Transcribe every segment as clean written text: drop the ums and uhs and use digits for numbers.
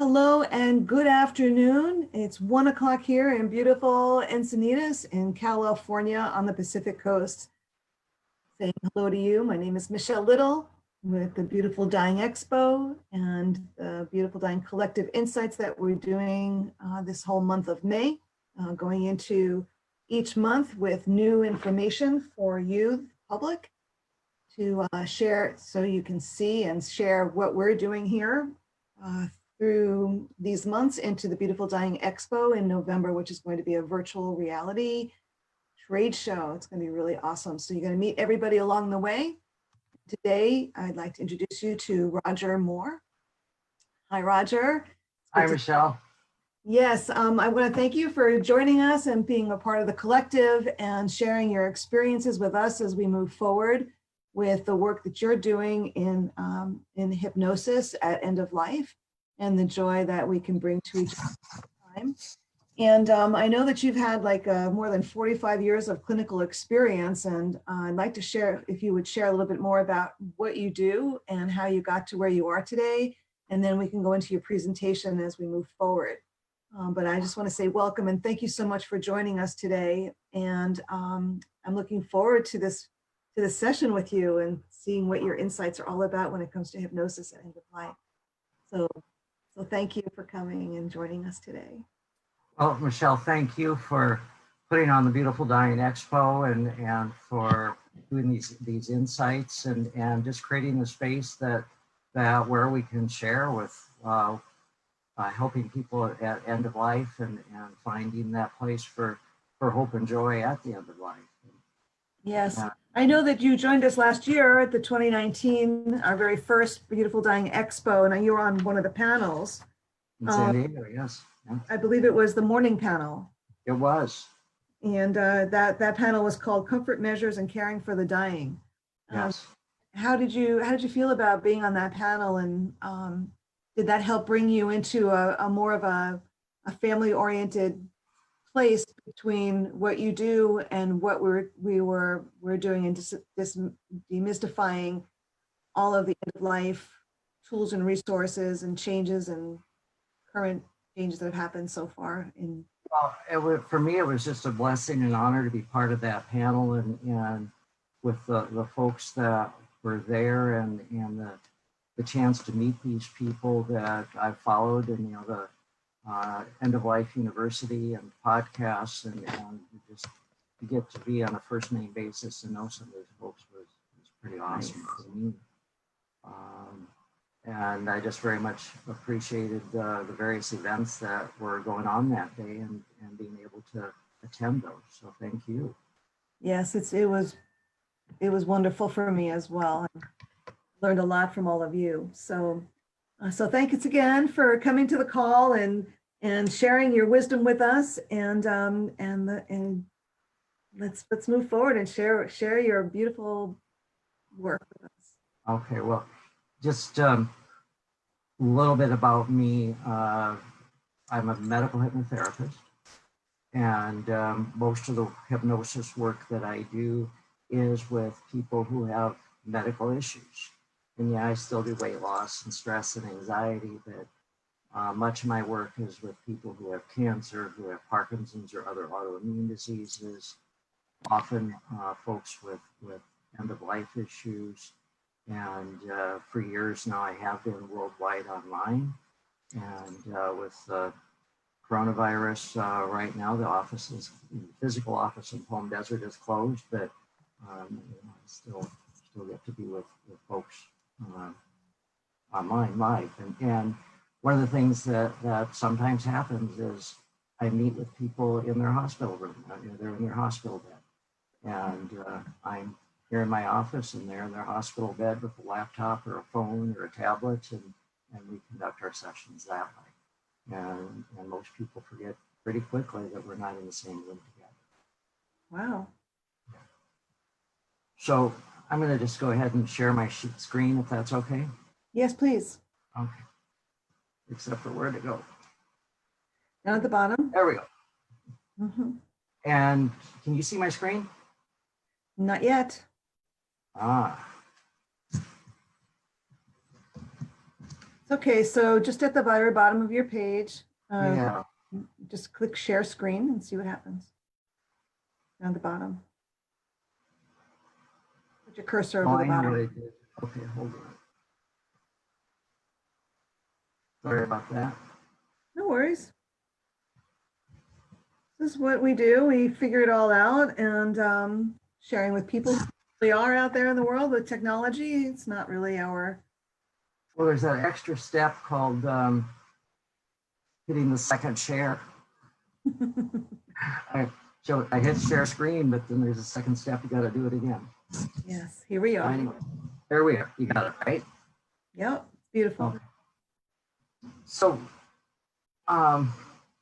Hello and good afternoon. It's 1 o'clock here in beautiful Encinitas in California on the Pacific Coast. Saying hello to you. My name is Michelle Little with the Beautiful-Dying-Expo and the Beautiful Dying Collective Insights that we're doing this whole month of May, going into each month with new information for you, public, to share so you can see and share what we're doing here through these months into the Beautiful Dying Expo in November, which is going to be a virtual reality trade show. It's going to be really awesome. So you're going to meet everybody along the way. Today, I'd like to introduce you to Roger Moore. Hi, Roger. Hi, Michelle. Yes, I want to thank you for joining us and being a part of the collective and sharing your experiences with us as we move forward with the work that you're doing in hypnosis at end of life and the joy that we can bring to each other at the time. And I know that you've had like more than 45 years of clinical experience, and I'd like to share, if you would share a little bit more about what you do and how you got to where you are today, and then we can go into your presentation as we move forward. But I just want to say welcome and thank you so much for joining us today. And I'm looking forward to this session with you and seeing what your insights are all about when it comes to hypnosis at end of life. So thank you for coming and joining us today. Well, Michelle, thank you for putting on the Beautiful Dying Expo and for doing these insights and just creating the space that where we can share with helping people at end of life and finding that place for hope and joy at the end of life. Yes, I know that you joined us last year at the 2019, our very first Beautiful Dying Expo, and you were on one of the panels. In San Diego, yes. Yeah. I believe it was the morning panel. It was. And that panel was called Comfort Measures and Caring for the Dying. Yes. How did you feel about being on that panel, and did that help bring you into a more of a family-oriented place between what you do and what we're doing, and just demystifying all of the end of life tools and resources and changes and current changes that have happened so far in? Well, for me, it was just a blessing and honor to be part of that panel and with the folks that were there and the chance to meet these people that I've followed and, the End of Life University and podcasts and just to get to be on a first name basis and know some of those folks was pretty awesome for me. And I just very much appreciated the various events that were going on that day and being able to attend those. So thank you. Yes, it was wonderful for me as well. I learned a lot from all of you. So thanks again for coming to the call and sharing your wisdom with us. And let's move forward and share your beautiful work with us. Okay, well, just a little bit about me. I'm a medical hypnotherapist, and most of the hypnosis work that I do is with people who have medical issues. And yeah, I still do weight loss and stress and anxiety, but much of my work is with people who have cancer, who have Parkinson's or other autoimmune diseases, often folks with end-of-life issues. And for years now, I have been worldwide online. And with coronavirus right now, the physical office in Palm-Desert is closed, but I still get to be with folks online live. And one of the things that sometimes happens is I meet with people in their hospital room. They're in their hospital bed. And I'm here in my office and they're in their hospital bed with a laptop or a phone or a tablet, and we conduct our sessions that way. And most people forget pretty quickly that we're not in the same room together. Wow. So I'm going to just go ahead and share my screen if that's okay. Yes, please. Okay. Except for where to go. Down at the bottom. There we go. Mm-hmm. And can you see my screen? Not yet. Ah. Okay, so just at the very bottom of your page, Yeah. just click share screen and see what happens. Down the bottom. Put your cursor Oh, over the I know what bottom. I did. Okay, hold on. Sorry about that. No worries. This is what we do. We figure it all out and sharing with people who really are out there in the world with technology. It's not really our. Well, there's that extra step called hitting the second share. I hit share screen, but then there's a second step. You got to do it again. Yes, here we are. Anyway, there we are. You got it, right? Yep, beautiful. Okay. So,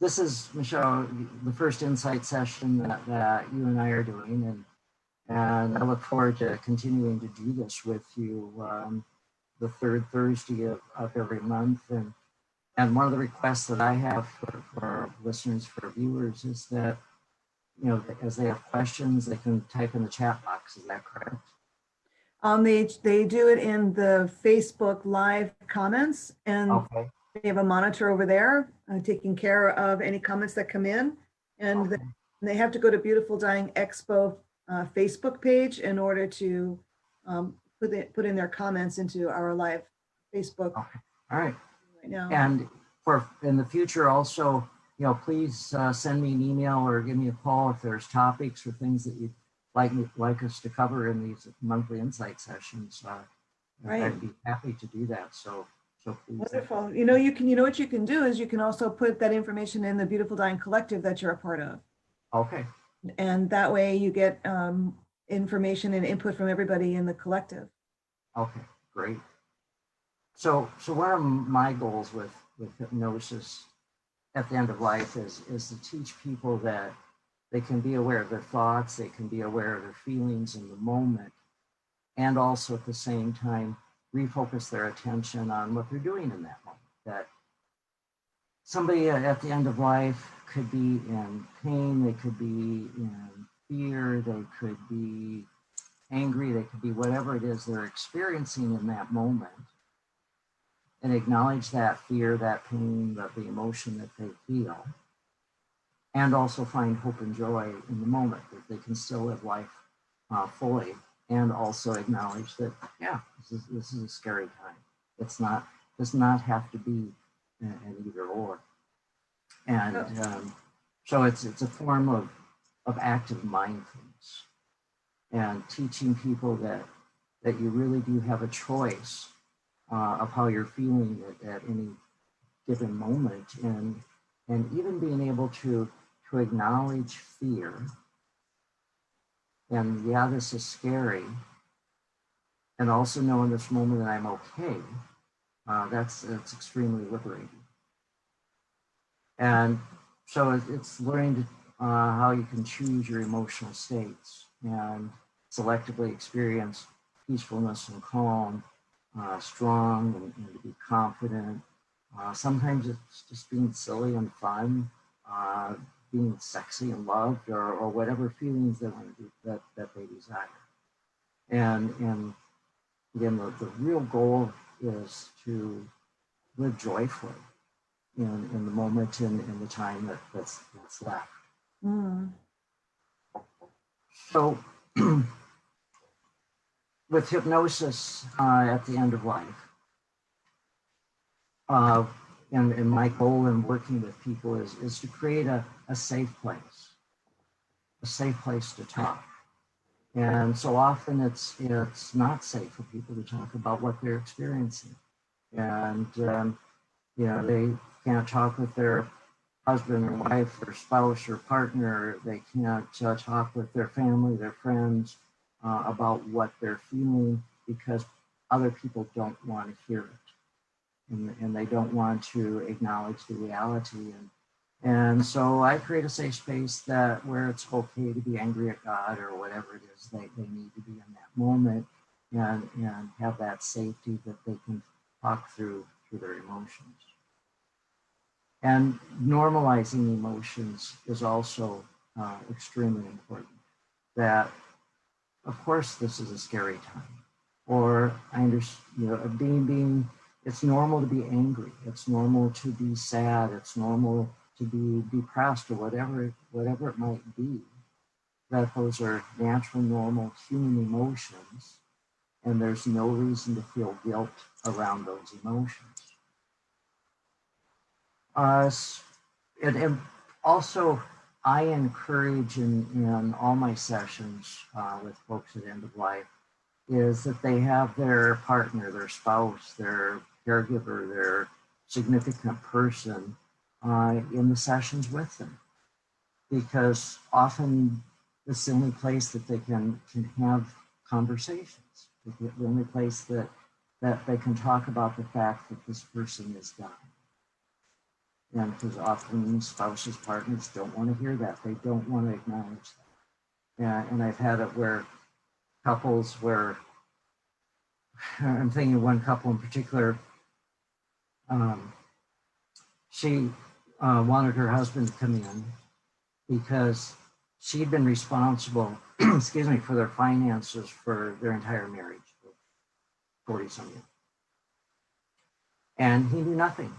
this is, Michelle, the first insight session that you and I are doing, and I look forward to continuing to do this with you the third Thursday of every month. And one of the requests that I have for our listeners, for viewers, is that, you know, as they have questions, they can type in the chat box. Is that correct? They do it in the Facebook Live comments, and Okay. they have a monitor over there taking care of any comments that come in. And Okay. they have to go to Beautiful-Dying-Expo Facebook page in order to put in their comments into our live Facebook Okay. All right. right now. And for in the future also, you know, please send me an email or give me a call if there's topics or things that you'd like us to cover in these monthly insight sessions. Right. I'd be happy to do that. So please. Wonderful. You know what you can do is you can also put that information in the Beautiful Dying Collective that you're a part of. Okay. And that way you get information and input from everybody in the collective. Okay, great. So one of my goals with hypnosis at the end of life is to teach people that they can be aware of their thoughts, they can be aware of their feelings in the moment, and also at the same time refocus their attention on what they're doing in that moment. That somebody at the end of life could be in pain, they could be in fear, they could be angry, they could be whatever it is they're experiencing in that moment, and acknowledge that fear, that pain, the emotion that they feel, and also find hope and joy in the moment, that they can still live life fully, and also acknowledge that, yeah, this is a scary time. Does not have to be an either or. And so it's a form of active mindfulness, and teaching people that you really do have a choice of how you're feeling at any given moment, and even being able to acknowledge fear. And yeah, this is scary. And also know in this moment that I'm okay. That's extremely liberating. And so it's learning how you can choose your emotional states and selectively experience peacefulness and calm, strong and to be confident. Sometimes it's just being silly and fun, being sexy and loved, or whatever feelings they want to do, that they desire. And again, the real goal is to live joyfully in the moment and in the time that's left. Mm. So with hypnosis at the end of life, and my goal in working with people is to create a safe place to talk. And so often it's not safe for people to talk about what they're experiencing. And, you know, they can't talk with their husband or wife or spouse or partner. They can't talk with their family, their friends about what they're feeling, because other people don't want to hear it. And they don't want to acknowledge the reality. And so I create a safe space where it's okay to be angry at God or whatever it is they need to be in that moment, and have that safety that they can talk through their emotions. And normalizing emotions is also extremely important. That, of course, this is a scary time, or I understand, you know, being it's normal to be angry. It's normal to be sad. It's normal to be depressed or whatever it might be. That those are natural, normal human emotions, and there's no reason to feel guilt around those emotions. And also, I encourage in all my sessions with folks at end of life is that they have their partner, their spouse, their caregiver, their significant person in the sessions with them. Because often it's the only place that they can have conversations. The only place that they can talk about the fact that this person is dying. And because often spouses, partners don't want to hear that. They don't want to acknowledge that. And I've had it where couples where, I'm thinking of one couple in particular, she wanted her husband to come in because she'd been responsible, excuse me, for their finances for their entire marriage, 40 some years. And he knew nothing.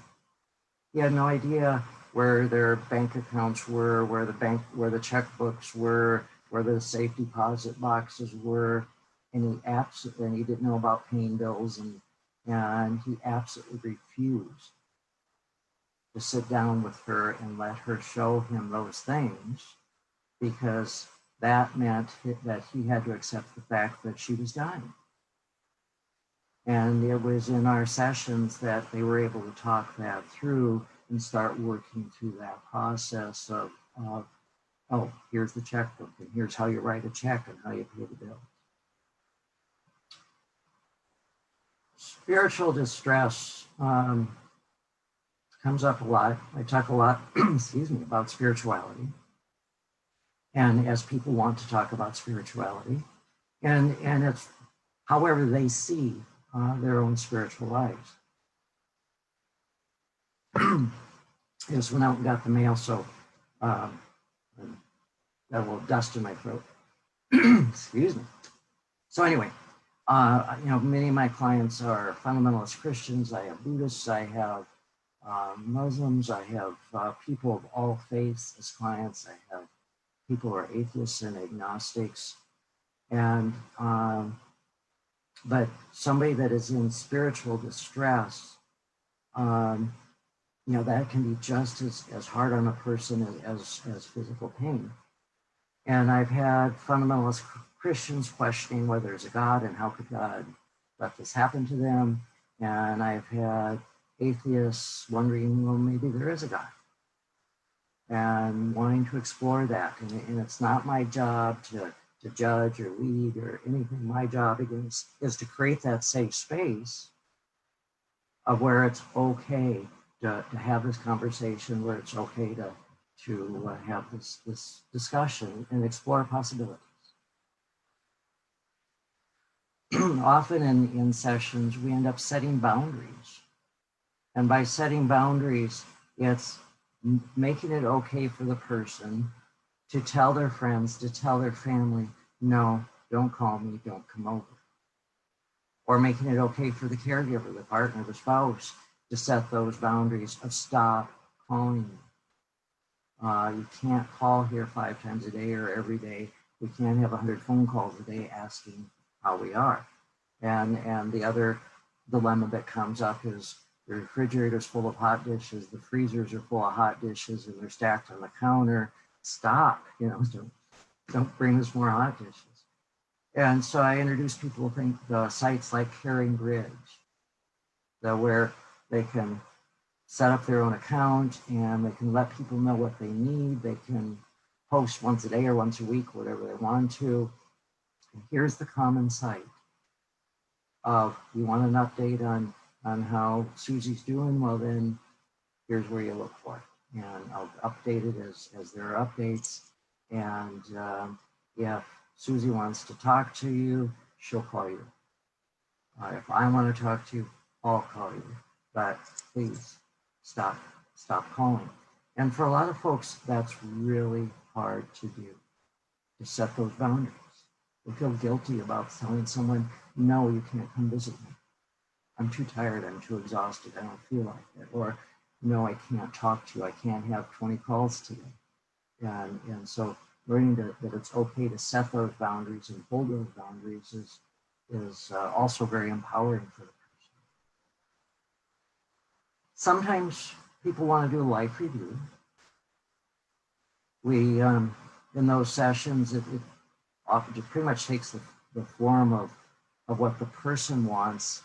He had no idea where their bank accounts were, where the checkbooks were, where the safe deposit boxes were, and he didn't know about paying bills, and he absolutely refused to sit down with her and let her show him those things, because that meant that he had to accept the fact that she was dying. And it was in our sessions that they were able to talk that through and start working through that process of oh, here's the checkbook, and here's how you write a check and how you pay the bill. Spiritual distress comes up a lot. I talk a lot, excuse me, about spirituality. And as people want to talk about spirituality, and it's however they see their own spiritual lives. I just went out and got the mail, so that will dust in my throat. Excuse me. So anyway, many of my clients are fundamentalist Christians. I have Buddhists. I have Muslims. I have people of all faiths as clients. I have people who are atheists and agnostics. And but somebody that is in spiritual distress, that can be just as hard on a person as physical pain. And I've had fundamentalist Christians questioning whether there's a God and how could God let this happen to them. And I've had atheists wondering, well, maybe there is a God, and wanting to explore that. And it's not my job to judge or lead or anything. My job is to create that safe space of where it's okay to have this conversation, where it's okay to have this discussion and explore possibilities. Often in sessions, we end up setting boundaries. And by setting boundaries, it's making it okay for the person to tell their friends, to tell their family, no, don't call me, don't come over. Or making it okay for the caregiver, the partner, the spouse, to set those boundaries of stop calling me. You can't call here 5 times a day or every day. We can't have 100 phone calls a day asking how we are. And the other dilemma that comes up is the refrigerator's full of hot dishes, the freezers are full of hot dishes, and they're stacked on the counter. Stop, don't bring us more hot dishes. And so I introduce people to sites like Caring Bridge, where they can set up their own account and they can let people know what they need. They can post once a day or once a week, whatever they want to. And here's the common site of, you want an update on how Susie's doing? Well, then here's where you look for it. And I'll update it as there are updates. And if Susie wants to talk to you, she'll call you. If I want to talk to you, I'll call you. But please stop calling. And for a lot of folks, that's really hard to do, to set those boundaries. They feel guilty about telling someone, no, you can't come visit me. I'm too tired, I'm too exhausted, I don't feel like it. Or, no, I can't talk to you, I can't have 20 calls today. And so learning that it's okay to set those boundaries and hold those boundaries is also very empowering for the person. Sometimes people want to do a life review. We, in those sessions, it often pretty much takes the form of what the person wants.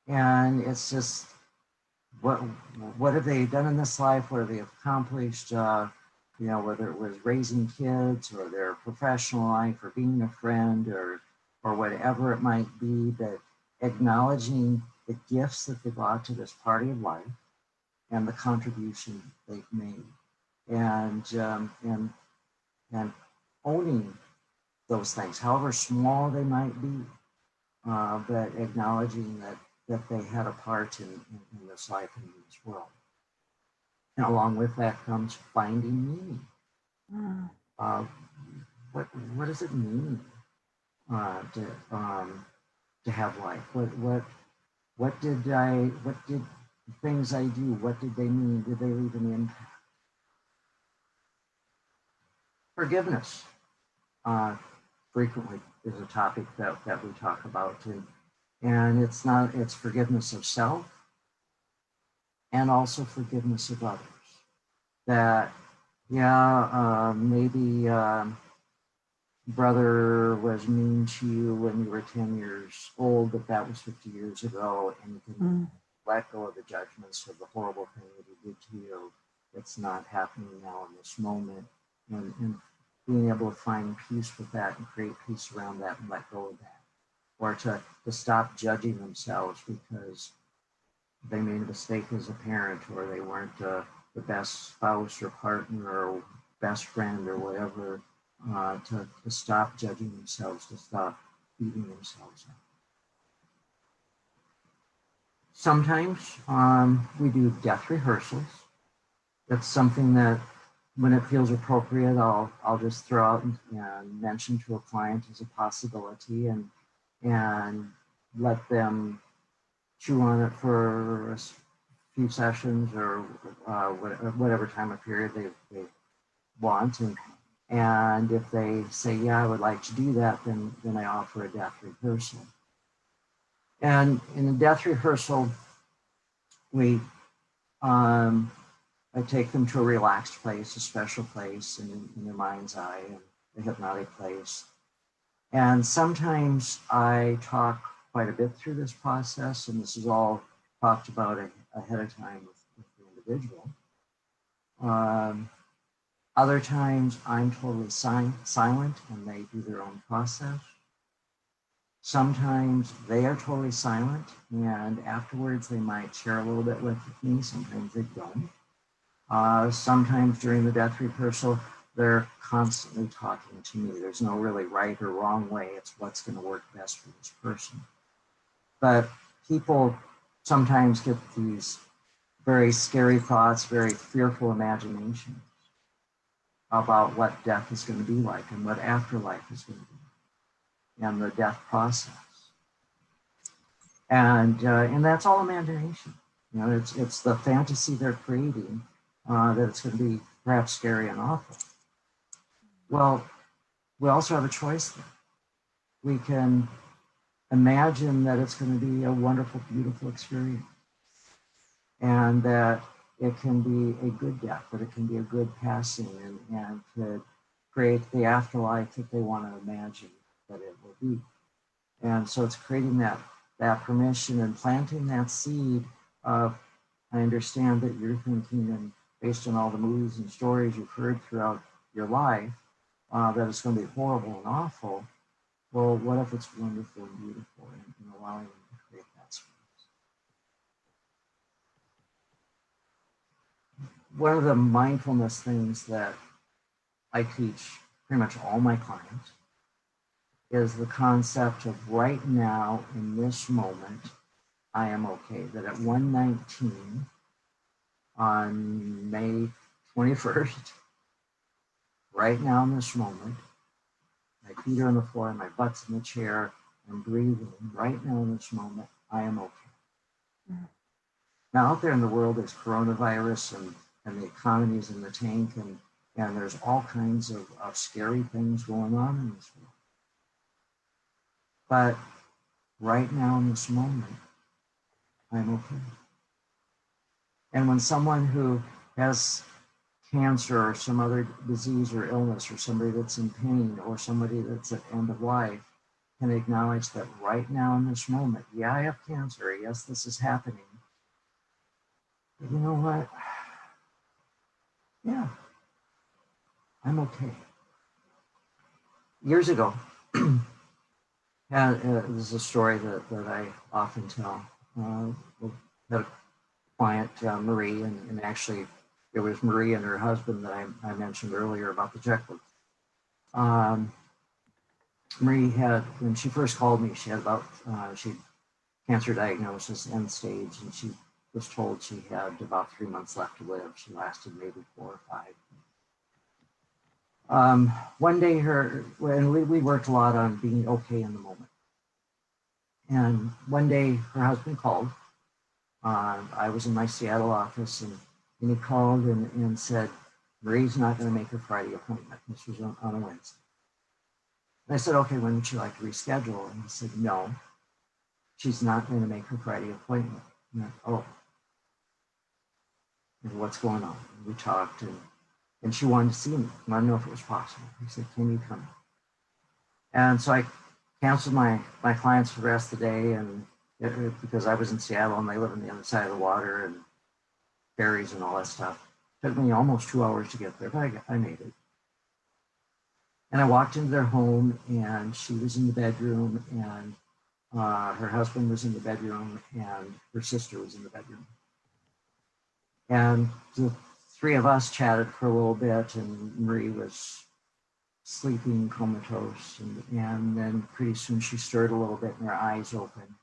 And it's just, what have they done in this life? What have they accomplished? You know, whether it was raising kids or their professional life or being a friend or whatever it might be, that acknowledging the gifts that they brought to this party of life and the contribution they've made, and owning those things, however small they might be, but acknowledging that they had a part in this life and in this world. And along with that comes finding meaning. What does it mean to have life? What did the things I do, what did they mean? Did they leave an impact? Forgiveness frequently is a topic that we talk about, and it's forgiveness of self and also forgiveness of others. That, maybe brother was mean to you when you were 10 years old, but that was 50 years ago, and you can let go of the judgments of the horrible thing that he did to you. It's not happening now in this moment, and being able to find peace with that and create peace around that and let go of that. Or to stop judging themselves because they made a mistake as a parent, or they weren't the best spouse or partner or best friend or whatever, to stop judging themselves, to stop beating themselves up. Sometimes we do death rehearsals. That's something that, when it feels appropriate, I'll just throw out and mention to a client as a possibility, and let them chew on it for a few sessions or whatever time of period they want. And if they say, yeah, I would like to do that, then I offer a death rehearsal. And in a death rehearsal, I take them to a relaxed place, a special place in their mind's eye, and a hypnotic place. And sometimes I talk quite a bit through this process, and this is all talked about ahead of time with the individual. Other times I'm totally silent and they do their own process. Sometimes they are totally silent, and afterwards they might share a little bit with me. Sometimes they don't. Sometimes during the death rehearsal, they're constantly talking to me. There's no really right or wrong way. It's what's going to work best for this person. But people sometimes get these very scary thoughts, very fearful imaginations about what death is going to be like and what afterlife is going to be, and the death process. And that's all imagination. You know, it's the fantasy they're creating, that it's going to be perhaps scary and awful. Well, we also have a choice there. We can imagine that it's going to be a wonderful, beautiful experience, and that it can be a good death, that it can be a good passing, and to create the afterlife that they want to imagine that it will be. And so it's creating that permission and planting that seed of, I understand that you're thinking, and based on all the movies and stories you've heard throughout your life, that it's going to be horrible and awful. Well, what if it's wonderful and beautiful, and allowing them to create that space? One of the mindfulness things that I teach pretty much all my clients is the concept of right now, in this moment, I am okay. That at 1:19 on May 21st, right now in this moment, my feet are on the floor, my butt's in the chair, I'm breathing. Right now in this moment, I am okay. Now out there in the world, there's coronavirus and the economy's in the tank, and there's all kinds of scary things going on in this world. But right now in this moment, I'm okay. And when someone who has cancer or some other disease or illness, or somebody that's in pain, or somebody that's at end of life, can acknowledge that right now in this moment, yeah, I have cancer, yes, this is happening. But you know what? Yeah, I'm okay. Years ago, this is a story that I often tell. We had a client, Marie, and actually it was Marie and her husband that I mentioned earlier about the checkbook. Marie had, when she first called me, she had she cancer diagnosis, end stage, and she was told she had about 3 months left to live. She lasted maybe 4 or 5. One day we worked a lot on being okay in the moment. And one day her husband called. I was in my Seattle office, and he called and said, Marie's not going to make her Friday appointment. This was on a Wednesday. And I said, okay, when would you like to reschedule? And he said, no, she's not going to make her Friday appointment. And I, oh, and what's going on? And we talked, and she wanted to see me. I wanted to know if it was possible. He said, can you come? And so I canceled my clients for the rest of the day, and because I was in Seattle and they live on the other side of the water and ferries and all that stuff. It took me almost 2 hours to get there, but I made it. And I walked into their home, and she was in the bedroom, and her husband was in the bedroom, and her sister was in the bedroom. And the three of us chatted for a little bit, and Marie was sleeping, comatose, and then pretty soon she stirred a little bit and her eyes opened.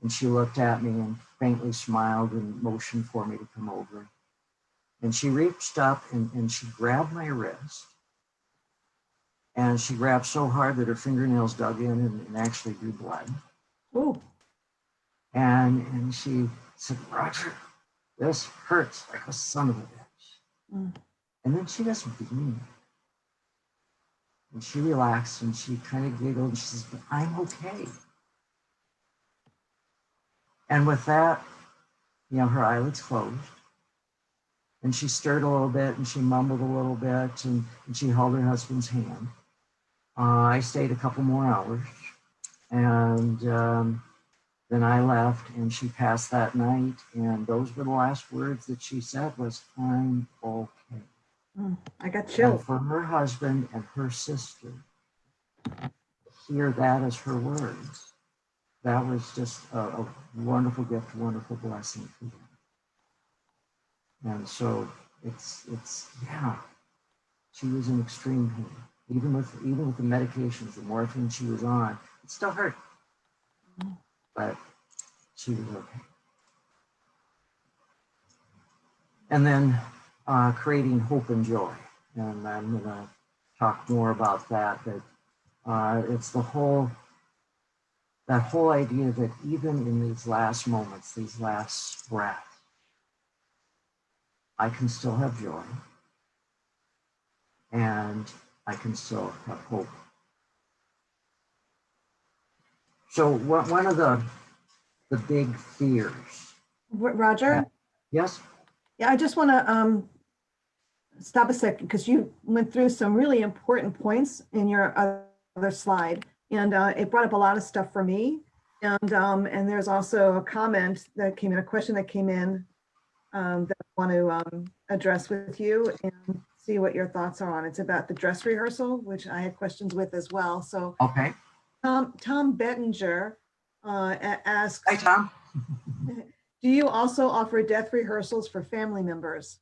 And she looked at me and faintly smiled and motioned for me to come over. And she reached up and she grabbed my wrist. And she grabbed so hard that her fingernails dug in and actually drew blood. Ooh. And she said, Roger, this hurts like a son of a bitch. Mm. And then she just beamed. And she relaxed and she kind of giggled and she says, but I'm okay. And with that, her eyelids closed. And she stirred a little bit and she mumbled a little bit and she held her husband's hand. I stayed a couple more hours, and then I left, and she passed that night, and those were the last words that she said was, I'm okay. I got chills. And for her husband and her sister, hear that as her words, that was just a wonderful gift, wonderful blessing for them. And so it's yeah, she was in extreme pain. Even with the medications, the morphine she was on, it still hurt. But she was okay. And then creating hope and joy. And I'm going to talk more about that. But it's that whole idea that even in these last moments, these last breaths, I can still have joy. And I can still have hope. So one of the big fears. Roger? Yes? Yeah, I just want to stop a second because you went through some really important points in your other slide. And it brought up a lot of stuff for me. And there's also a comment that came in, a question that came in that I want to address with you and see what your thoughts are on. It's about the dress rehearsal, which I had questions with as well. So okay. Tom Bettinger asks, hi, Tom. do you also offer death rehearsals for family members?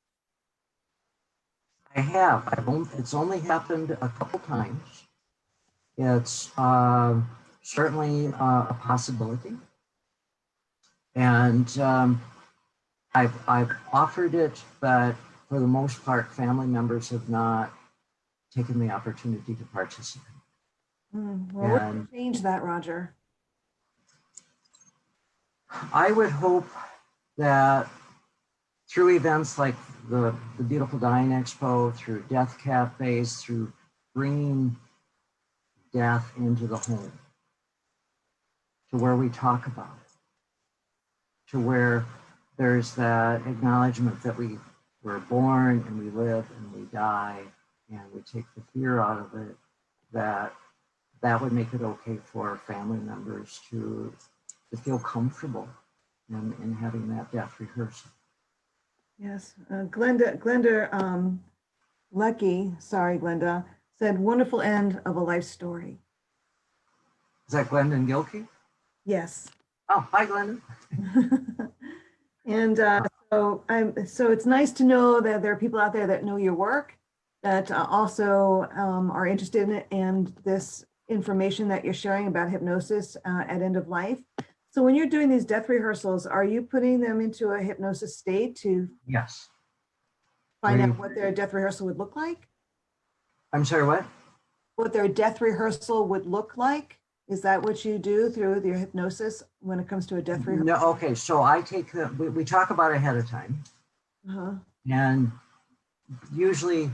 I have. It's only happened a couple times. It's certainly a possibility. And I've offered it, but for the most part, family members have not taken the opportunity to participate. Well, what would change that, Roger? I would hope that through events like the Beautiful-Dying-Expo, through death cafes, through bringing death into the home, to where we talk about it, to where there's that acknowledgement that we were born and we live and we die, and we take the fear out of it, that would make it okay for family members to feel comfortable in having that death rehearsal. Yes, Glenda Lecky, sorry, Glenda, said, wonderful end of a life story. Is that Glendon Gilkey? Yes. Oh, hi, Glendon. And so it's nice to know that there are people out there that know your work, that also are interested in this information that you're sharing about hypnosis at end of life. So when you're doing these death rehearsals, are you putting them into a hypnosis state to Yes. find out what their death rehearsal would look like? I'm sorry, what? What their death rehearsal would look like? Is that what you do through your hypnosis when it comes to a death rehearsal? No, okay, so I take we talk about it ahead of time. Uh-huh. And usually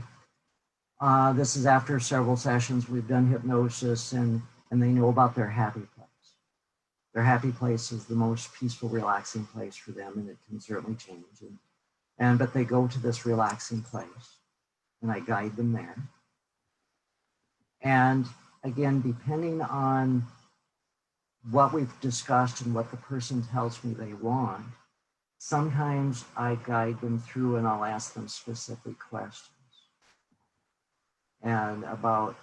this is after several sessions. We've done hypnosis and they know about their happy place. Their happy place is the most peaceful, relaxing place for them, and it can certainly change. But they go to this relaxing place, and I guide them there. And again, depending on what we've discussed and what the person tells me they want, sometimes I guide them through and I'll ask them specific questions. And about,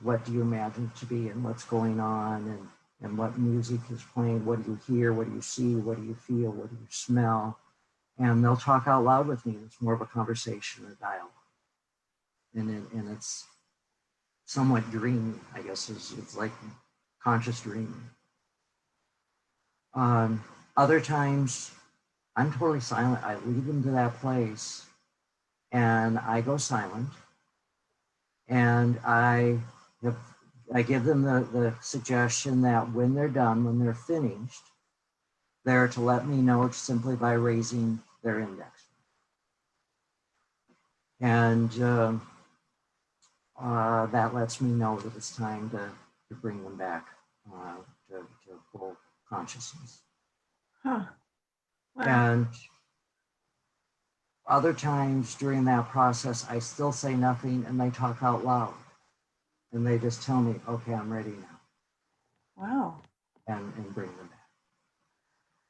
what do you imagine to be and what's going on, and what music is playing, what do you hear, what do you see, what do you feel, what do you smell? And they'll talk out loud with me. It's more of a conversation, a dialogue. And it's somewhat dreamy, I guess. It's like conscious dreaming. Other times, I'm totally silent. I lead them to that place and I go silent. And I give them the suggestion that when they're done, when they're finished, they're to let me know simply by raising their index. And that lets me know that it's time to bring them back to full consciousness. Huh. Wow. And other times during that process, I still say nothing and they talk out loud. And they just tell me, okay, I'm ready now. Wow. And bring them back.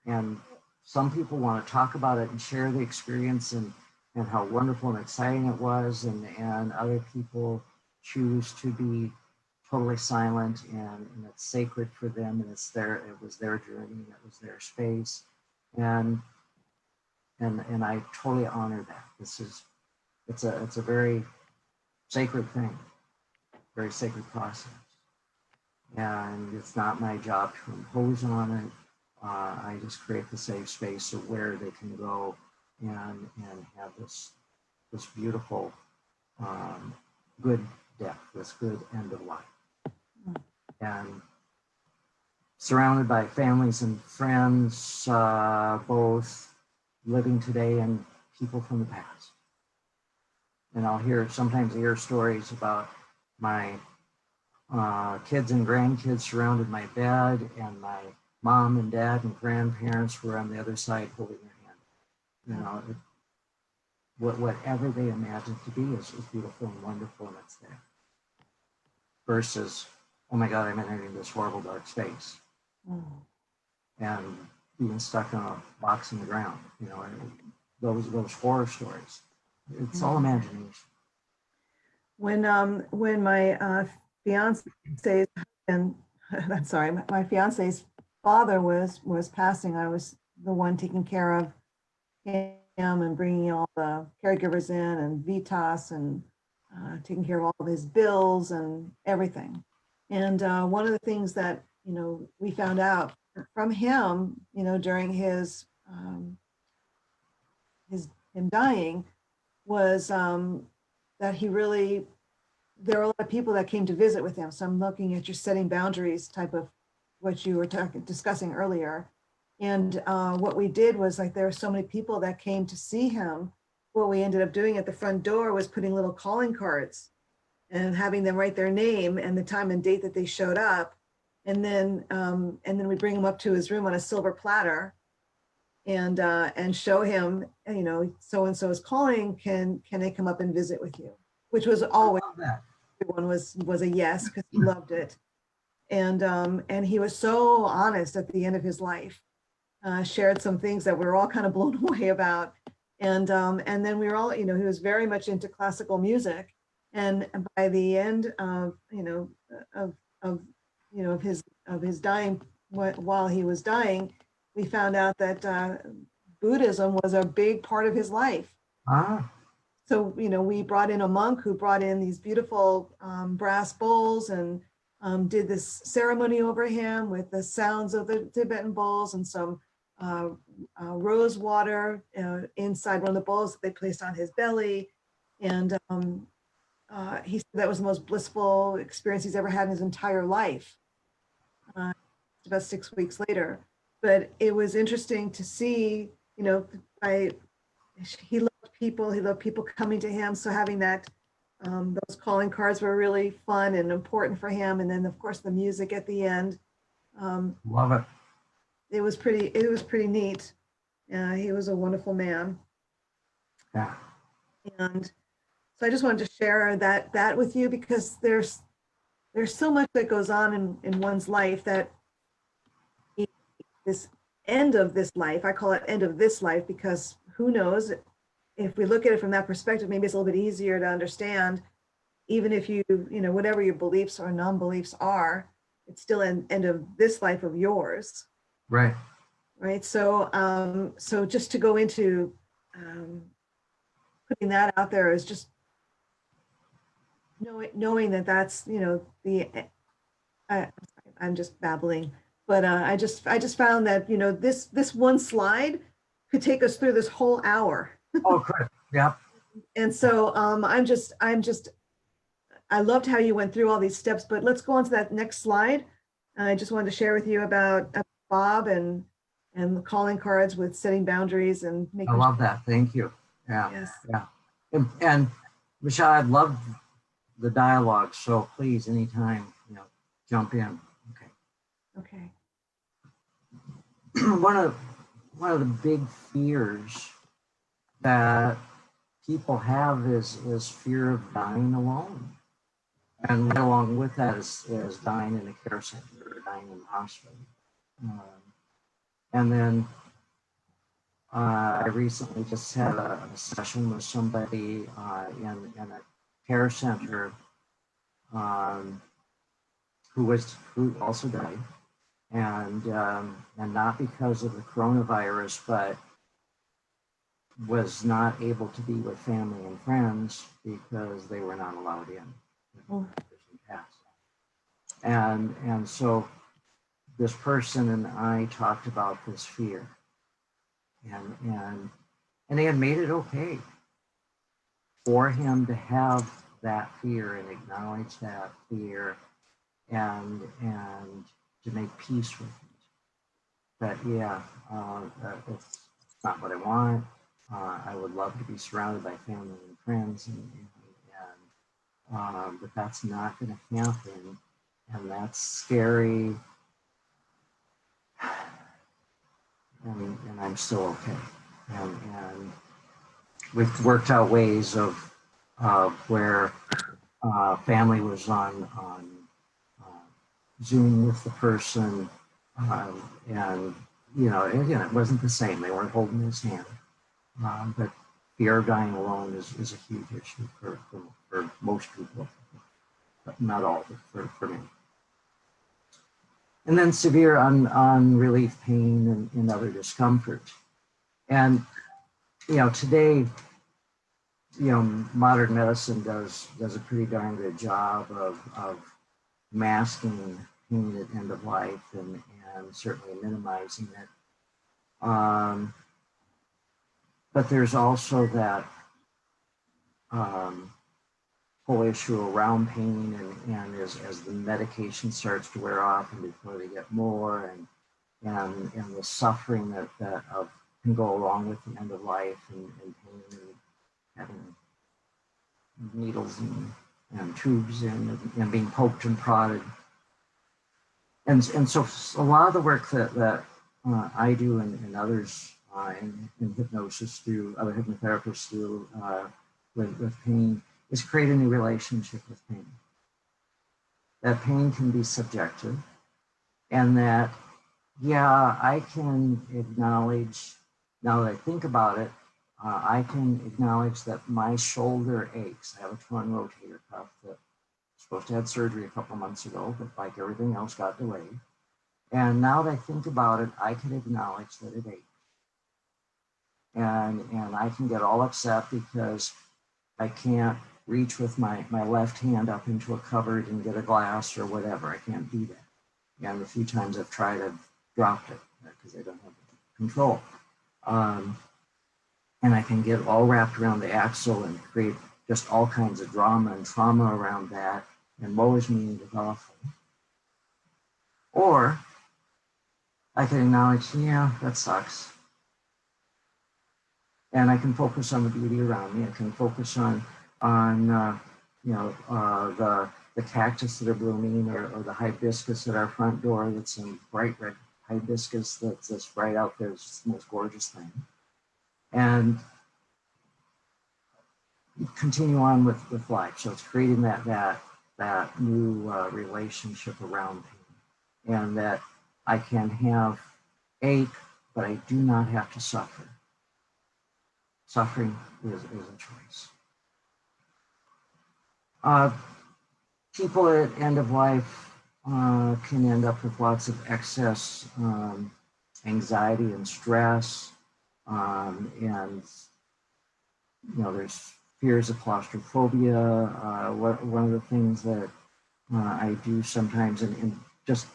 And some people want to talk about it and share the experience and how wonderful and exciting it was. And other people choose to be totally silent and it's sacred for them. And it was their journey, it was their space. And I totally honor that. It's a very sacred thing, very sacred process. And it's not my job to impose on it. I just create the safe space of where they can go and have this beautiful, good death, this good end of life. And surrounded by families and friends, both living today and people from the past. And I'll sometimes hear stories about my kids and grandkids surrounded my bed, and my mom and dad and grandparents were on the other side holding their hand. Whatever they imagine to be is beautiful and wonderful, and it's there. Versus, oh my God, I'm entering this horrible dark space. And being stuck in a box in the ground, those horror stories. It's all imagination. When my fiance's and my fiance's father was passing, I was the one taking care of him and bringing all the caregivers in and Vitas and taking care of all of his bills and everything. And one of the things that we found out from him, during him dying, was that there were a lot of people that came to visit with him. So I'm looking at your setting boundaries type of what you were discussing earlier. And what we did was, like, there were so many people that came to see him. What we ended up doing at the front door was putting little calling cards and having them write their name and the time and date that they showed up. And then we bring him up to his room on a silver platter and show him, you know, so-and-so is calling, can they come up and visit with you? Which was always, Love that. everyone was a yes, because he loved it. And he was so honest at the end of his life, shared some things that we were all kind of blown away about. And then we were all, you know, he was very much into classical music. And by the end of, you know, of his dying, while he was dying, we found out that Buddhism was a big part of his life. Ah, So, you know, we brought in a monk who brought in these beautiful brass bowls and did this ceremony over him with the sounds of the Tibetan bowls and some rose water inside one of the bowls that they placed on his belly. And he said that was the most blissful experience he's ever had in his entire life. About 6 weeks later. But it was interesting to see, you know, he loved people coming to him. So having that, those calling cards were really fun and important for him. And then of course the music at the end. love it. It was pretty neat. He was a wonderful man. Yeah. And so I just wanted to share that with you, because there's so much that goes on in one's life, that this end of this life, I call it end of this life, because who knows, if we look at it from that perspective, maybe it's a little bit easier to understand. Even if you know, whatever your beliefs or non-beliefs are, it's still an end of this life of yours. Right. Right. So, so just to go into putting that out there is just knowing that that's, you know, I'm just babbling, but I just found that, you know, this one slide could take us through this whole hour. Oh, good. Yeah. And so I loved how you went through all these steps, but let's go on to that next slide. I just wanted to share with you about Bob and the calling cards with setting boundaries and making. I love that. Thank you. Yeah. Yes. Yeah. And Michelle, I'd love the dialogue. So please, anytime, you know, jump in. Okay. one of the big fears that people have is fear of dying alone. And right along with that is dying in a care center or dying in the hospital. And then I recently just had a session with somebody in a care center who also died, and not because of the coronavirus, but was not able to be with family and friends because they were not allowed in. And so this person and I talked about this fear, and they had made it okay for him to have that fear and acknowledge that fear and to make peace with it. But yeah, it's not what I want. I would love to be surrounded by family and friends, but that's not going to happen, and that's scary. And I'm still okay. And we've worked out ways of where family was on Zoom with the person, and you know, again, it wasn't the same. They weren't holding his hand, but fear of dying alone is a huge issue for most people, but not all, but for me. And then severe unrelief pain and other discomfort. And you know, today, you know, modern medicine does a pretty darn good job of masking pain at end of life and certainly minimizing it. But there's also that whole issue around pain and as the medication starts to wear off and before they get more, the suffering that can go along with the end of life and pain and having needles and tubes in and being poked and prodded. And so a lot of the work that I do and others in hypnosis do, other hypnotherapists do with pain is create a new relationship with pain. That pain can be subjective, and that, yeah, I can acknowledge, now that I think about it, I can acknowledge that my shoulder aches. I have a torn rotator cuff that was supposed to have surgery a couple months ago, but like everything else got delayed. And now that I think about it, I can acknowledge that it aches. And I can get all upset because I can't reach with my left hand up into a cupboard and get a glass or whatever. I can't do that. And the few times I've tried, I've dropped it because I don't have control. And I can get all wrapped around the axle and create just all kinds of drama and trauma around that. And woe is me, it's awful. Or I can acknowledge, yeah, that sucks. And I can focus on the beauty around me. I can focus on the cactus that are blooming, or the hibiscus at our front door that's in bright red hibiscus that's right out there. It's just the most gorgeous thing. And continue on with life. So it's creating that new relationship around pain, and that I can have ache, but I do not have to suffer. Suffering is a choice. People at end of life can end up with lots of excess anxiety and stress, and there's fears of claustrophobia. One of the things that I do sometimes, and just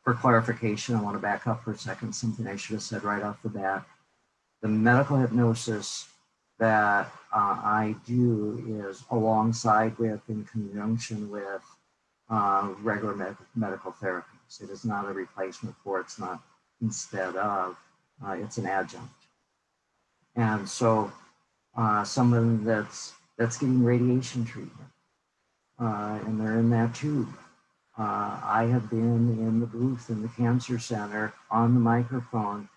for clarification, I want to back up for a second, something I should have said right off the bat. The medical hypnosis that I do is alongside with, in conjunction with, regular medical therapies. It is not a replacement for, it's not instead of, it's an adjunct. And so someone that's getting radiation treatment, and they're in that tube. I have been in the booth in the cancer center on the microphone,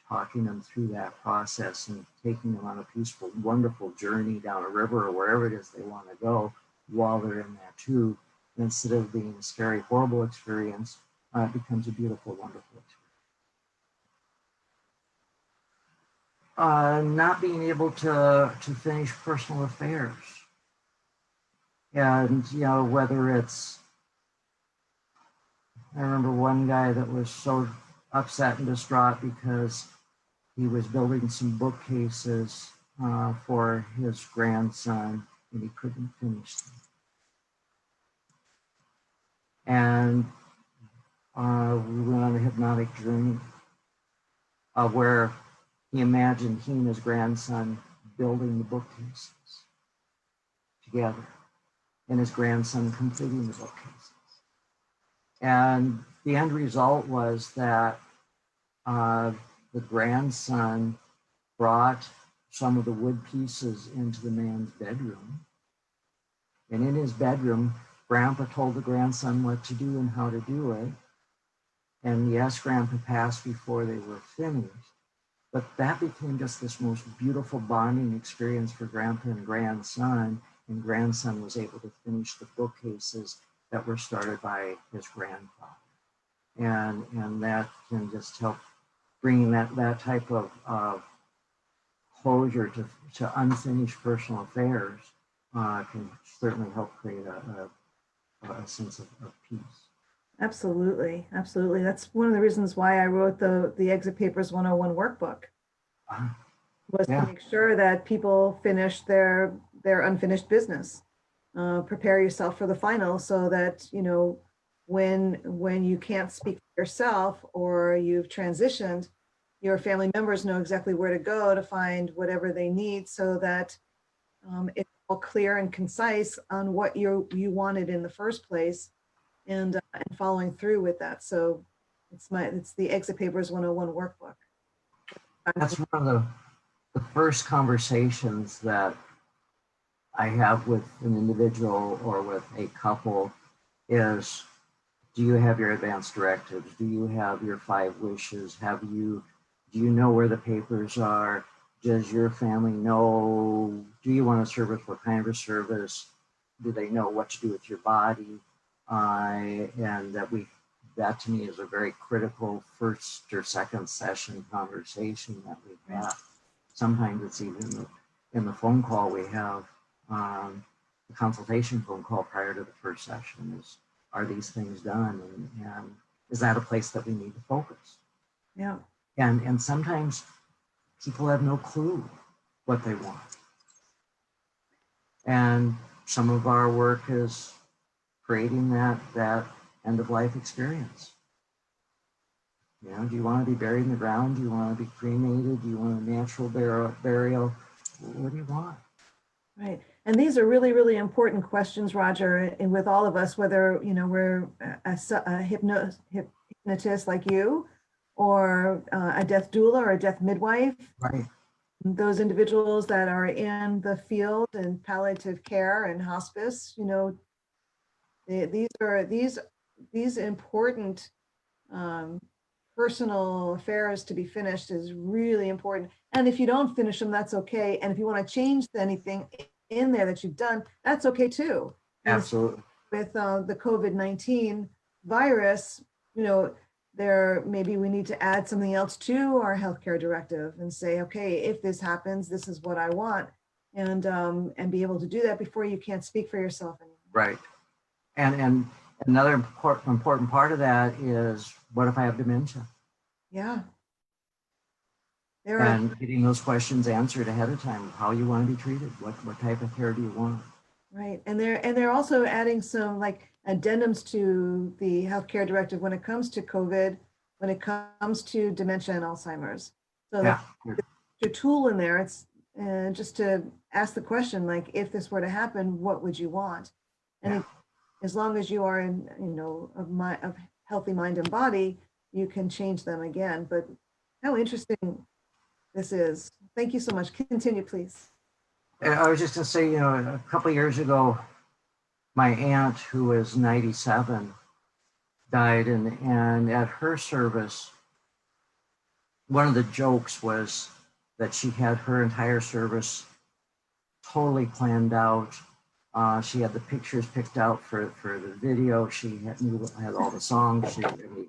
talking them through that process and taking them on a peaceful, wonderful journey down a river or wherever it is they want to go while they're in that tube. And instead of being a scary, horrible experience, it becomes a beautiful, wonderful experience. Not being able to finish personal affairs. And, whether it's, I remember one guy that was so upset and distraught because he was building some bookcases for his grandson, and he couldn't finish them. And we went on a hypnotic journey where he imagined he and his grandson building the bookcases together, and his grandson completing the bookcases. And the end result was that the grandson brought some of the wood pieces into the man's bedroom. And in his bedroom, Grandpa told the grandson what to do and how to do it. And yes, Grandpa passed before they were finished. But that became just this most beautiful bonding experience for Grandpa and grandson. And grandson was able to finish the bookcases that were started by his grandfather. And that can just help bringing that type of closure to unfinished personal affairs can certainly help create a sense of peace. Absolutely, absolutely. That's one of the reasons why I wrote the Exit Papers 101 workbook, was to make sure that people finish their unfinished business. Prepare yourself for the final, so that when you can't speak for yourself or you've transitioned, your family members know exactly where to go to find whatever they need, so that it's all clear and concise on what you wanted in the first place, and following through with that. So It's the Exit Papers 101 workbook. That's one of the first conversations that I have with an individual or with a couple is, do you have your advance directives? Do you have your 5 wishes? Do you know where the papers are? Does your family know? Do you want a service? What kind of a service? Do they know what to do with your body? And that to me is a very critical first or second session conversation that we have. Sometimes it's even in the phone call we have, the consultation phone call prior to the first session is, are these things done? And is that a place that we need to focus? Yeah. And sometimes people have no clue what they want. And some of our work is creating that end-of-life experience. You know, do you want to be buried in the ground? Do you want to be cremated? Do you want a natural burial? What do you want? Right. And these are really, really important questions, Roger, and with all of us, whether, you know, we're a hypnotist like you, or a death doula or a death midwife. Right. Those individuals that are in the field and palliative care and hospice, you know, these important personal affairs to be finished is really important. And if you don't finish them, that's okay. And if you want to change anything in there that you've done, that's okay too. Absolutely. With the COVID-19 virus, you know, maybe we need to add something else to our healthcare directive and say, okay, if this happens, this is what I want, and be able to do that before you can't speak for yourself anymore. Right. And another important part of that is, what if I have dementia? Yeah. And getting those questions answered ahead of time, how you want to be treated, what type of care do you want? Right. And they're also adding some like addendums to the healthcare directive when it comes to COVID, when it comes to dementia and Alzheimer's. So yeah, your tool in there, it's just to ask the question, like, if this were to happen, what would you want? And as long as you are in, you know, of healthy mind and body, you can change them again. But how interesting this is. Thank you so much. Continue, please. I was just going to say, you know, a couple of years ago, my aunt, who was 97, died, and at her service, one of the jokes was that she had her entire service totally planned out. She had the pictures picked out for the video. She had all the songs.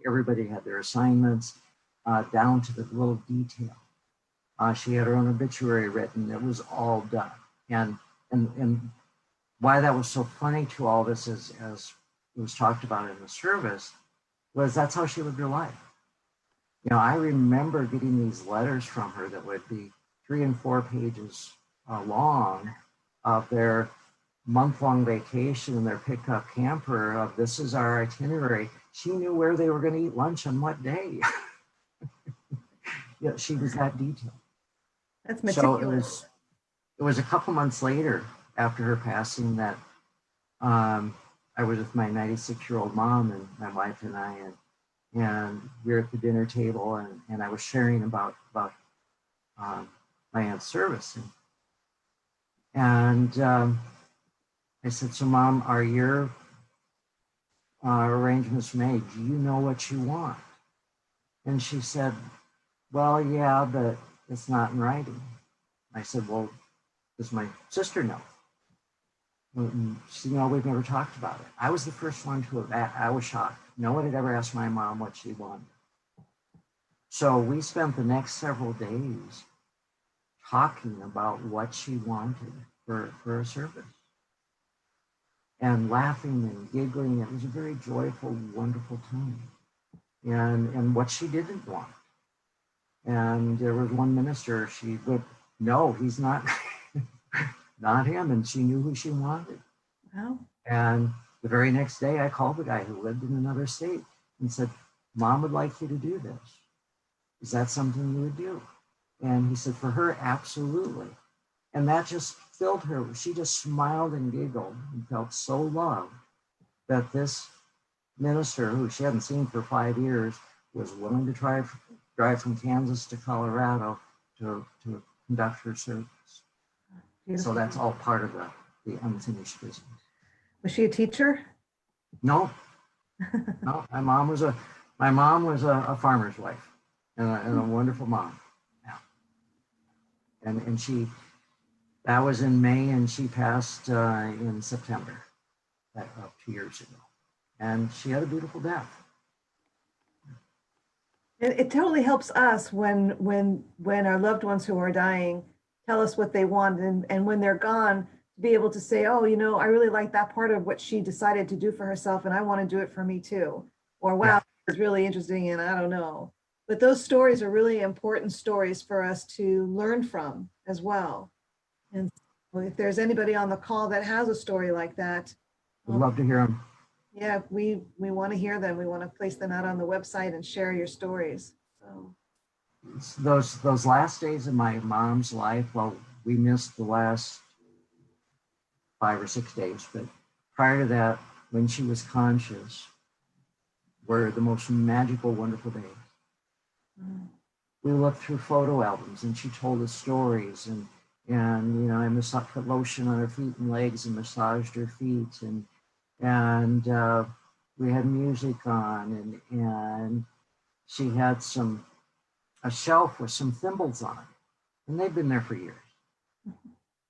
Everybody had their assignments down to the little detail. She had her own obituary written. It was all done. And why that was so funny to all of us, as it was talked about in the service, was that's how she lived her life. You know, I remember getting these letters from her that would be 3 and 4 pages long of their month-long vacation, their pickup camper, of this is our itinerary. She knew where they were going to eat lunch on what day. Yeah, she was that detailed. That's meticulous. So it was a couple months later after her passing that I was with my 96-year-old mom and my wife and I, and we were at the dinner table, and I was sharing about my aunt's service. And I said, so Mom, are your arrangements made? Do you know what you want? And she said, well, yeah, but it's not in writing. I said, well, does my sister know? She said, no, we've never talked about it. I was the first one to have, I was shocked. No one had ever asked my mom what she wanted. So we spent the next several days talking about what she wanted for a service, and laughing and giggling. It was a very joyful, wonderful time. And what she didn't want. And there was one minister, she would, no, he's not, not him. And she knew who she wanted. Wow. And the very next day, I called the guy who lived in another state and said, Mom would like you to do this. Is that something you would do? And he said, for her, absolutely. And that just filled her. She just smiled and giggled and felt so loved that this minister, who she hadn't seen for 5 years, was willing to drive from Kansas to Colorado to conduct her service. Beautiful. So that's all part of the unfinished business. Was she a teacher? No, no. My mom was a farmer's wife and a wonderful mom. Yeah. And that was in May, and she passed in September, 2 years ago. And she had a beautiful death. It totally helps us when our loved ones who are dying tell us what they want, and when they're gone, to be able to say, oh, I really like that part of what she decided to do for herself, and I want to do it for me too. Or wow, Yeah. it's really interesting, and I don't know. But those stories are really important stories for us to learn from as well. And so if there's anybody on the call that has a story like that, I'd love to hear them. yeah, we want to hear them. We want to place them out on the website and share your stories. So. Those last days of my mom's life, well, we missed the last 5 or 6 days, but prior to that, when she was conscious, were the most magical, wonderful days. Mm. We looked through photo albums, and she told us stories, and I put lotion on her feet and legs and massaged her feet, and we had music on, and she had a shelf with some thimbles on it, and they'd been there for years.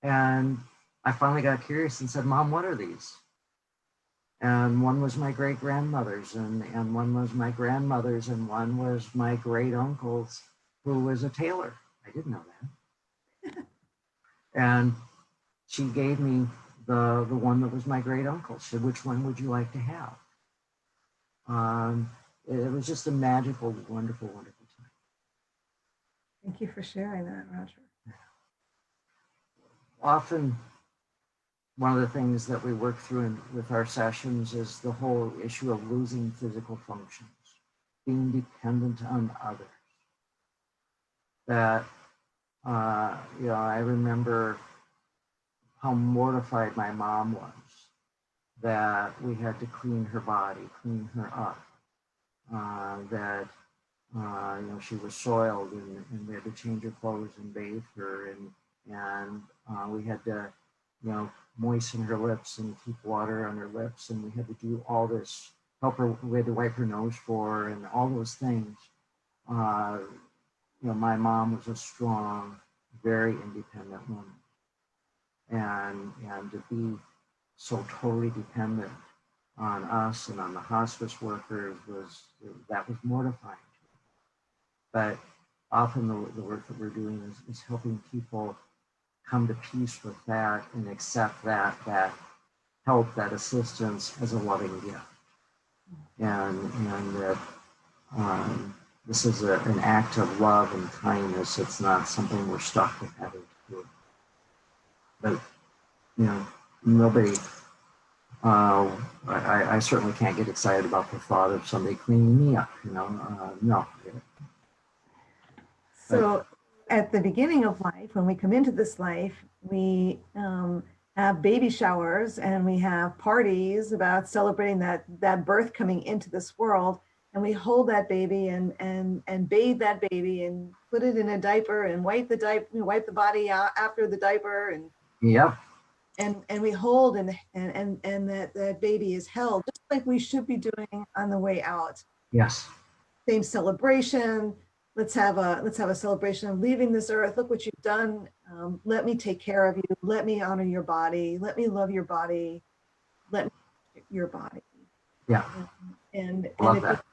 And I finally got curious and said, Mom, what are these? And one was my great grandmother's, and one was my grandmother's, and one was my great uncle's, who was a tailor. I didn't know that. And she gave me the one that was my great uncle. She said, which one would you like to have? It was just a magical, wonderful, wonderful time. Thank you for sharing that, Roger. Often, one of the things that we work through with our sessions is the whole issue of losing physical functions, being dependent on others. That, I remember how mortified my mom was that we had to clean her body, clean her up, that she was soiled, and we had to change her clothes and bathe her, and we had to, moisten her lips and keep water on her lips, and we had to do all this, help her, we had to wipe her nose for her, and all those things. My mom was a strong, very independent woman, and to be so totally dependent on us and on the hospice workers was mortifying. But often the work that we're doing is helping people come to peace with that and accept that help, that assistance as a loving gift. And that this is an act of love and kindness. It's not something we're stuck with having to do. But, nobody, I certainly can't get excited about the thought of somebody cleaning me up, no. So at the beginning of life, when we come into this life, we have baby showers and we have parties about celebrating that birth coming into this world. And we hold that baby and bathe that baby and put it in a diaper and wipe the body out after the diaper, and yep. And we hold and that baby is held just like we should be doing on the way out. Yes. Same celebration. Let's have a celebration of leaving this earth. Look what you've done. Let me take care of you. Let me honor your body. Let me love your body. Let me your body. Yeah. And Love that.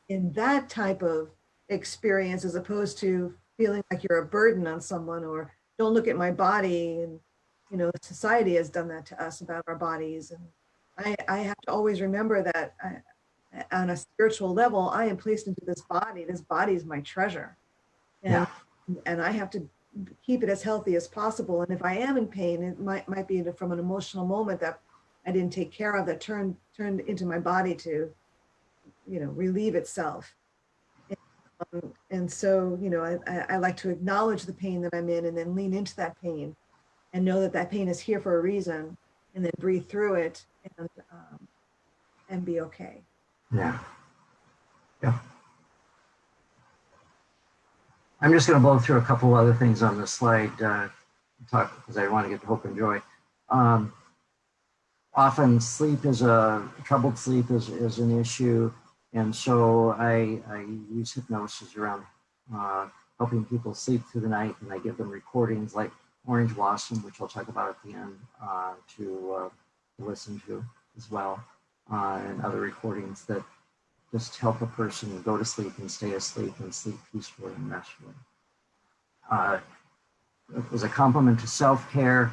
In that type of experience, as opposed to feeling like you're a burden on someone, or don't look at my body, and society has done that to us about our bodies. And I have to always remember that on a spiritual level, I am placed into this body. This body is my treasure. And I have to keep it as healthy as possible. And if I am in pain, it might be from an emotional moment that I didn't take care of, that turned into my body to, relieve itself. And so, I like to acknowledge the pain that I'm in and then lean into that pain and know that pain is here for a reason, and then breathe through it and be okay. Yeah. Yeah. I'm just going to blow through a couple other things on this slide, talk because I want to get to hope and joy. Often troubled sleep is an issue. And so I use hypnosis around helping people sleep through the night, and I give them recordings like Orange Blossom, which I'll talk about at the end, to listen to as well, and other recordings that just help a person go to sleep and stay asleep and sleep peacefully and restfully. It was a complement to self-care,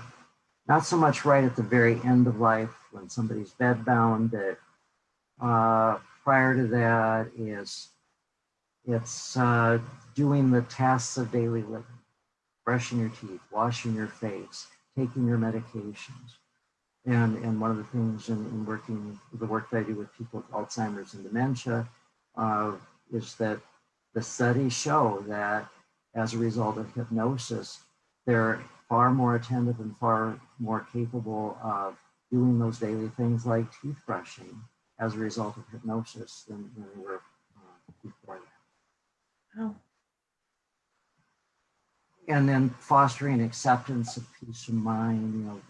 not so much right at the very end of life when somebody's bedbound, but prior to that it's doing the tasks of daily living, brushing your teeth, washing your face, taking your medications. And one of the things in working, the work that I do with people with Alzheimer's and dementia is that the studies show that as a result of hypnosis, they're far more attentive and far more capable of doing those daily things like teeth brushing as a result of hypnosis than they were before that. Oh. And then fostering acceptance of peace of mind.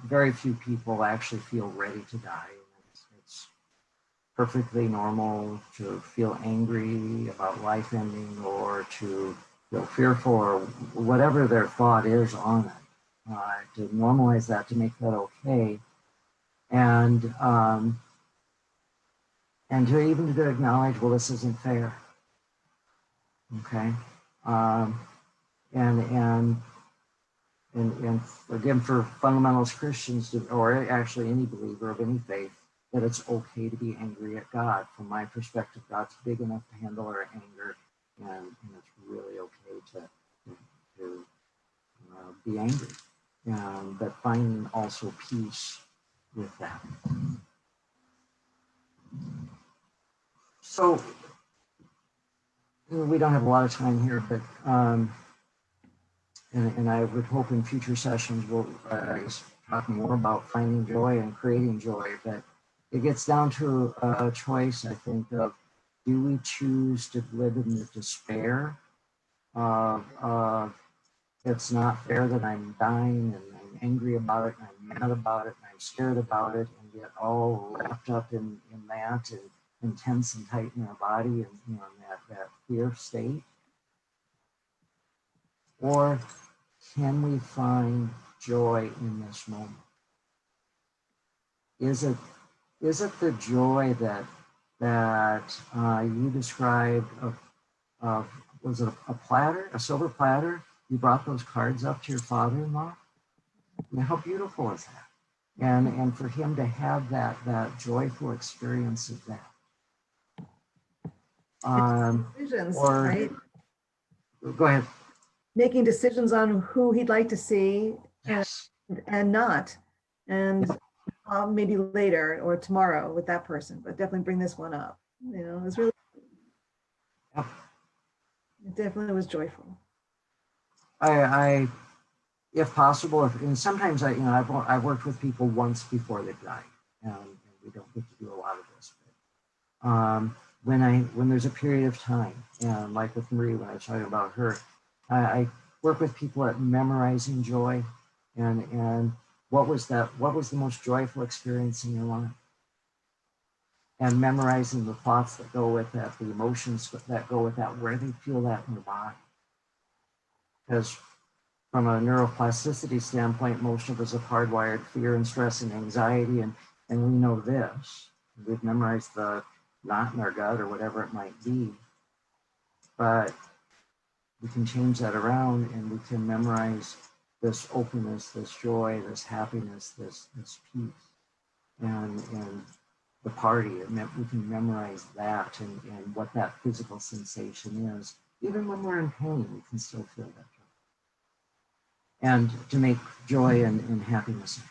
Very few people actually feel ready to die. It's perfectly normal to feel angry about life ending or to feel fearful or whatever their thought is on it. To normalize that, to make that okay, and to even to acknowledge, well, this isn't fair. Okay. And again, for fundamentalist Christians, or actually any believer of any faith, that it's okay to be angry at God. From my perspective, God's big enough to handle our anger, and it's really okay to be angry, but finding also peace with that. So we don't have a lot of time here, but and I would hope in future sessions we'll talk more about finding joy and creating joy, but it gets down to a choice, I think, of do we choose to live in the despair of it's not fair that I'm dying and I'm angry about it and I'm mad about it and I'm scared about it, and get all wrapped up in that and tense and tight in our body and that fear state? Or can we find joy in this moment? Is it the joy that you described of was it a platter, a silver platter? You brought those cards up to your father-in-law? How beautiful is that? And for him to have that joyful experience of that. Decisions, Or right? Go ahead. Making decisions on who he'd like to see and not. And maybe later or tomorrow with that person, but definitely bring this one up. It's really, it definitely was joyful. I if possible, and sometimes I've worked with people once before they've died, and we don't get to do a lot of this. But, when there's a period of time, and like with Marie when I was talking about her, I work with people at memorizing joy, and what was the most joyful experience in your life, and memorizing the thoughts that go with that, the emotions that go with that, where they feel that in the body. Because from a neuroplasticity standpoint, most of us have hardwired fear and stress and anxiety, and we know this. We've memorized the knot in our gut or whatever it might be, but we can change that around, and we can memorize this openness, this joy, this happiness, this peace, and the party. We can memorize that and what that physical sensation is. Even when we're in pain, we can still feel that joy. And to make joy and happiness a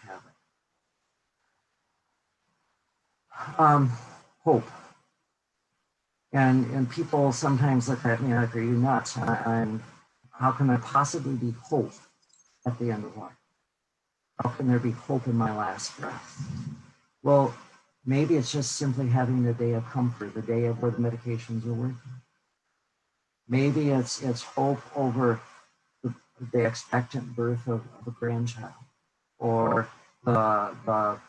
habit. Hope. And people sometimes look at me like, are you nuts? How can there possibly be hope at the end of life? How can there be hope in my last breath? Well, maybe it's just simply having the day of comfort, the day of where the medications are working. Maybe it's hope over the expectant birth of a grandchild, or the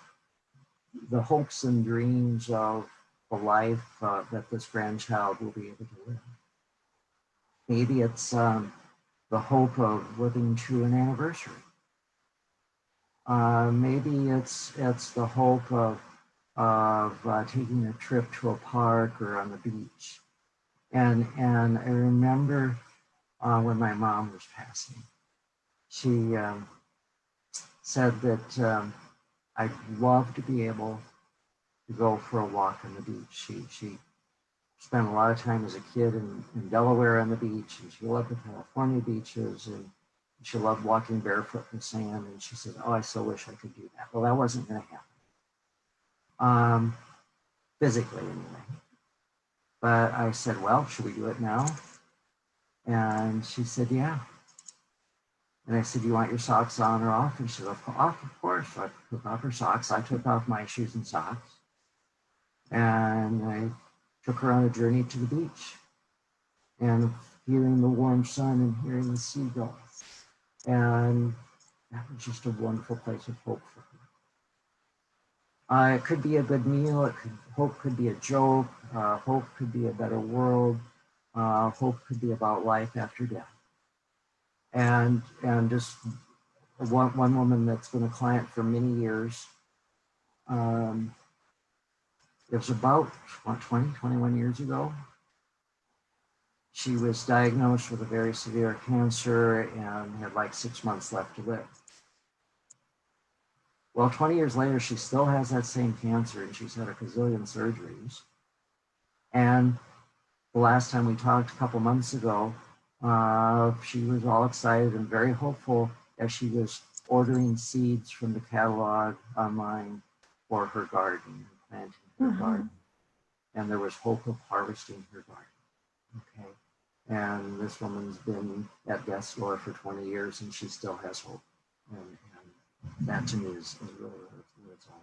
hopes and dreams of the life that this grandchild will be able to live. Maybe it's the hope of living to an anniversary. Maybe it's the hope of taking a trip to a park or on the beach. And I remember when my mom was passing, she said that I'd love to be able to go for a walk on the beach. She spent a lot of time as a kid in Delaware on the beach, and she loved the California beaches, and she loved walking barefoot in the sand. And she said, "Oh, I so wish I could do that." Well, that wasn't going to happen, physically anyway. But I said, "Well, should we do it now?" And she said, "Yeah." And I said, "Do you want your socks on or off?" And she said, "Off, of course." So I took off her socks. I took off my shoes and socks. And I took her on a journey to the beach, and hearing the warm sun and hearing the seagulls. And that was just a wonderful place of hope for her. It could be a good meal. Hope could be a joke. Hope could be a better world. Hope could be about life after death. And just one woman that's been a client for many years, it was about 21 years ago. She was diagnosed with a very severe cancer and had like 6 months left to live. Well, 20 years later, she still has that same cancer, and she's had a gazillion surgeries. And the last time we talked a couple months ago, she was all excited and very hopeful as she was ordering seeds from the catalog online for her garden, planting her garden. And there was hope of harvesting her garden. Okay. And this woman's been at death's door for 20 years, and she still has hope. And that to me is really what it's all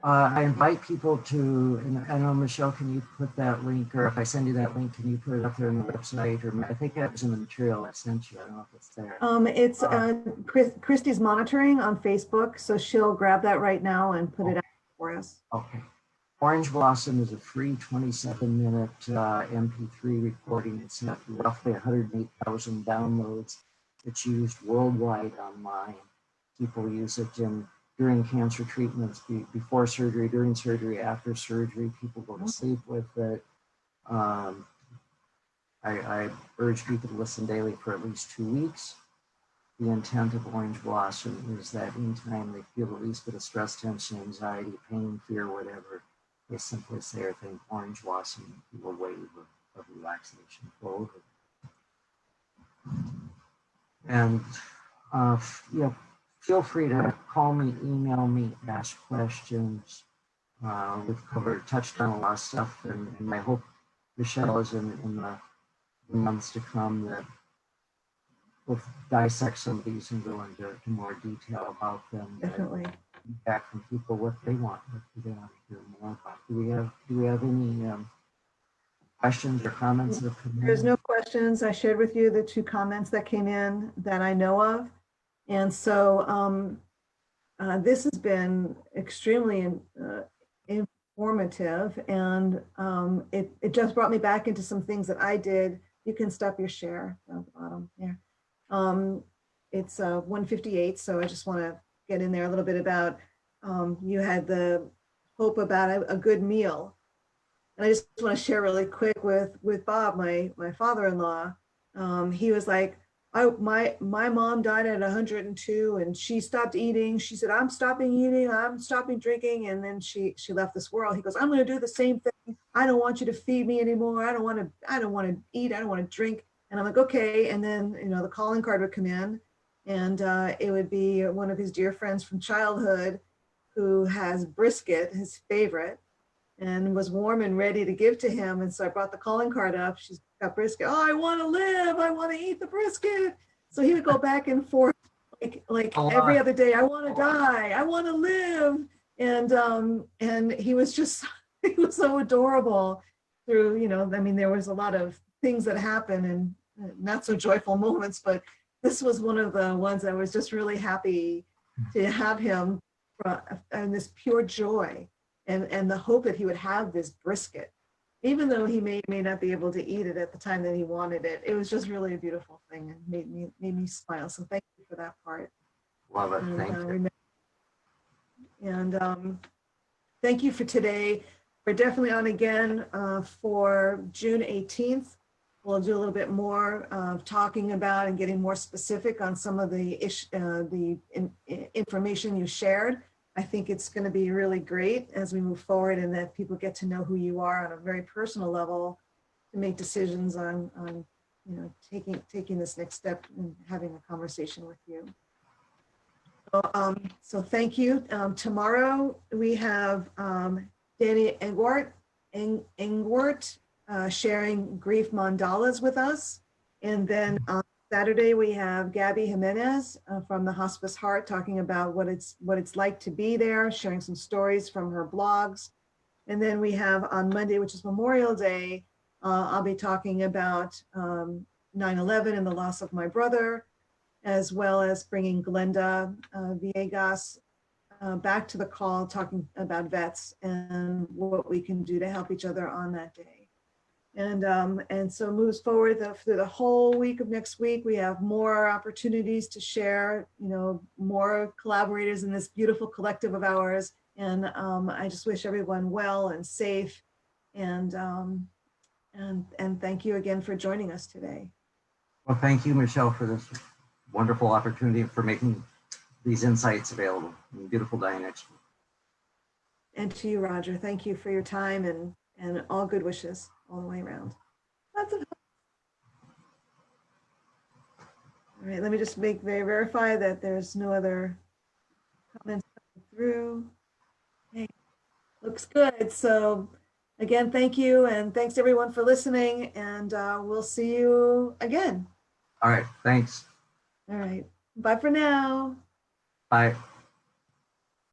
about. I invite people to, and I know, Michelle, can you put that link, or if I send you that link, can you put it up there on the website? Or I think that was in the material I sent you. I don't know if it's there. It's Christy's monitoring on Facebook, so she'll grab that right now and put it out for us. Okay. Orange Blossom is a free 27-minute MP3 recording. It's at roughly 108,000 downloads. It's used worldwide online. People use it during cancer treatments, before surgery, during surgery, after surgery. People go to sleep with it. I urge people to listen daily for at least 2 weeks. The intent of Orange Blossom is that anytime they feel the least bit of stress, tension, anxiety, pain, fear, whatever, they simply say or think Orange Blossom, and a wave of relaxation flow over them. And feel free to call me, email me, ask questions. We've touched on a lot of stuff, and I hope, Michelle, is in the months to come that we'll dissect some of these and go into more detail about them. Definitely. Back from people what they want to hear more about. Do we have any questions or comments that have come in? There's no questions. I shared with you the 2 comments that came in that I know of. And so this has been extremely informative, and it just brought me back into some things that I did. You can stop your share down at the bottom there. It's 1:58, so I just want to get in there a little bit about, you had the hope about a good meal. And I just want to share really quick with Bob, my father-in-law. He was like, my mom died at 102 and she stopped eating. She said, "I'm stopping eating, I'm stopping drinking." And then she left this world. He goes, "I'm going to do the same thing. I don't want you to feed me anymore. I don't want to eat. I don't want to drink." And I'm like, "Okay." And then, the calling card would come in, and it would be one of his dear friends from childhood who has brisket, his favorite, and was warm and ready to give to him. And so I brought the calling card up. She's got brisket. "Oh, I want to live. I want to eat the brisket." So he would go back and forth like every other day. "I want to die. I want to live." And he was just, he was so adorable. through, you know, I mean, there was a lot of things that happened and not so joyful moments, but this was one of the ones I was just really happy to have him and this pure joy and the hope that he would have this brisket, even though he may not be able to eat it at the time that he wanted it. It was just really a beautiful thing and made me smile. So thank you for that part. Love it. And, Thank you. Thank you for today. We're definitely on again for June 18th. We'll do a little bit more talking about and getting more specific on some of the information you shared. I think it's going to be really great as we move forward and that people get to know who you are on a very personal level to make decisions on you know, taking this next step and having a conversation with you. So thank you. Tomorrow we have Danny Engwart sharing grief mandalas with us. And then on Saturday we have Gabby Jimenez from the Hospice Heart talking about what it's like to be there, sharing some stories from her blogs. And then we have on Monday, which is Memorial Day, I'll be talking about 9/11 and the loss of my brother, as well as bringing Glenda Villegas back to the call, talking about vets and what we can do to help each other on that day. And so moves forward through the whole week of next week. We have more opportunities to share, you know, more collaborators in this beautiful collective of ours. And I just wish everyone well and safe. And thank you again for joining us today. Well, thank you, Michelle, for this wonderful opportunity for making these insights available in Beautiful-Dying-Expo. And to you, Roger, thank you for your time and all good wishes all the way around. Lots of help. All right, let me just verify that there's no other comments coming through. Okay, looks good. So again, thank you. And thanks everyone for listening. And we'll see you again. All right, thanks. All right, bye for now. Bye.